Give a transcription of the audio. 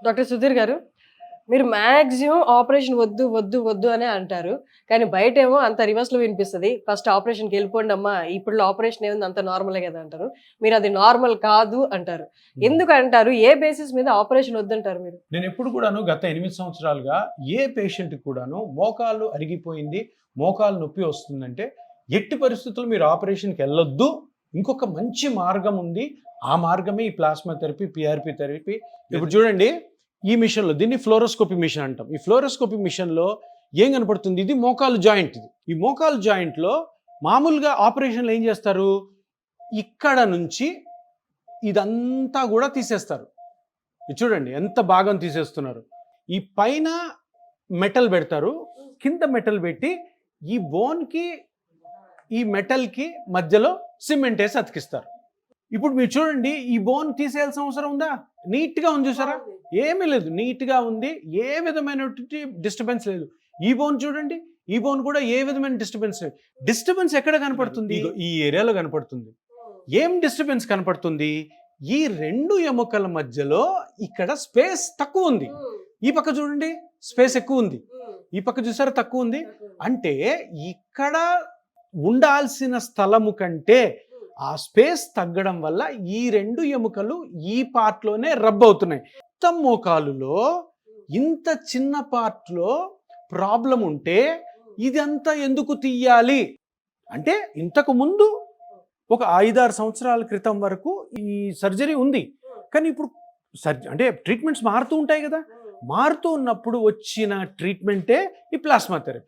Doctor Sudheer గారు, మీరు maximum operation వద్దు, వద్దు, వద్దు అనే అంటారు. కానీ బయటేమో అంత రివర్స్‌లో వినిపిస్తది. ఫస్ట్ ఆపరేషన్‌కి ఎళ్ళిపోండమ్మా. ఇప్పట్లో ఆపరేషన్ ఏముంది అంతా నార్మలే గదా! అంటారు. మీరది నార్మల్ కాదు అంటారు. ఎందుకంటారు? ఏ బేసిస్ మీద ఆపరేషన్ వద్దంటారు మీరు? నేనెప్పుడు కూడాను గత 8 సంవత్సరాలుగా ఏ పేషెంట్‌కి కూడాను మోకాళ్ళు అరిగిపోయింది, మోకాలు నొప్పి వస్తుందంటే, ఎట్టి పరిస్థితుల్లో మీరు ఆపరేషన్‌కెళ్ళొద్దు. ఇంకొక మంచి మార్గం ఉంది. ఆ మార్గమే ఈ ప్లాస్మా థెరపీ, పీఆర్పీ థెరపీ. ఇప్పుడు చూడండి, ఈ మిషన్‌లో దీన్ని ఫ్లోరోస్కోపీ మిషన్ అంటాం. ఈ ఫ్లోరోస్కోపీ మిషన్‌లో ఏం కనపడుతుంది? ఇది మోకాలు జాయింట్ ఇది. ఈ మోకాలు జాయింట్‌లో మామూలుగా ఆపరేషన్‌లో ఏం చేస్తారు? ఇక్కడ నుంచి ఇదంతా కూడా తీసేస్తారు. ఇది చూడండి ఎంత భాగం తీసేస్తున్నారు. ఈ పైన మెటల్ పెడతారు, కింద మెటల్ పెట్టి ఈ బోన్‌కి ఈ మెటల్‌కి మధ్యలో సిమెంట్ వేసి అతికిస్తారు. ఇప్పుడు మీరు చూడండి, ఈ బోన్ తీసేయాల్సిన అవసరం ఉందా? నీట్‌గా ఉంది చూసారా? ఏమీ లేదు, నీట్‌గా ఉంది. ఏ విధమైనటువంటి డిస్టర్బెన్స్ లేదు. ఈ బోన్ చూడండి, ఈ బోన్ కూడా ఏ విధమైన డిస్టర్బెన్స్ లేదు. డిస్టర్బెన్స్ ఎక్కడ కనపడుతుంది? ఇగో ఈ ఏరియాలో కనపడుతుంది. ఏం డిస్టర్బెన్స్ కనపడుతుంది? ఈ రెండు ఎముకల మధ్యలో ఇక్కడ స్పేస్ తక్కువ ఉంది. ఈ పక్క చూడండి, స్పేస్ ఎక్కువ ఉంది. ఈ పక్క చూసారా, తక్కువ ఉంది. అంటే ఇక్కడ ఉండాల్సిన స్థలము కంటే ఆ స్పేస్ తగ్గడం వల్ల ఈ రెండు ఎముకలు ఈ పార్ట్లోనే రబ్ అవుతున్నాయి. మొత్తం మోకాలులో ఇంత చిన్న పార్ట్లో ప్రాబ్లం ఉంటే ఇదంతా ఎందుకు తీయాలి అంటే, ఇంతకు ముందు ఒక 5-6 సంవత్సరాల క్రితం వరకు ఈ సర్జరీ ఉంది. కానీ ఇప్పుడు అంటే ట్రీట్మెంట్స్ మారుతూ ఉంటాయి కదా. మారుతూ ఉన్నప్పుడు వచ్చిన ట్రీట్మెంటే ఈ ప్లాస్మా థెరపీ.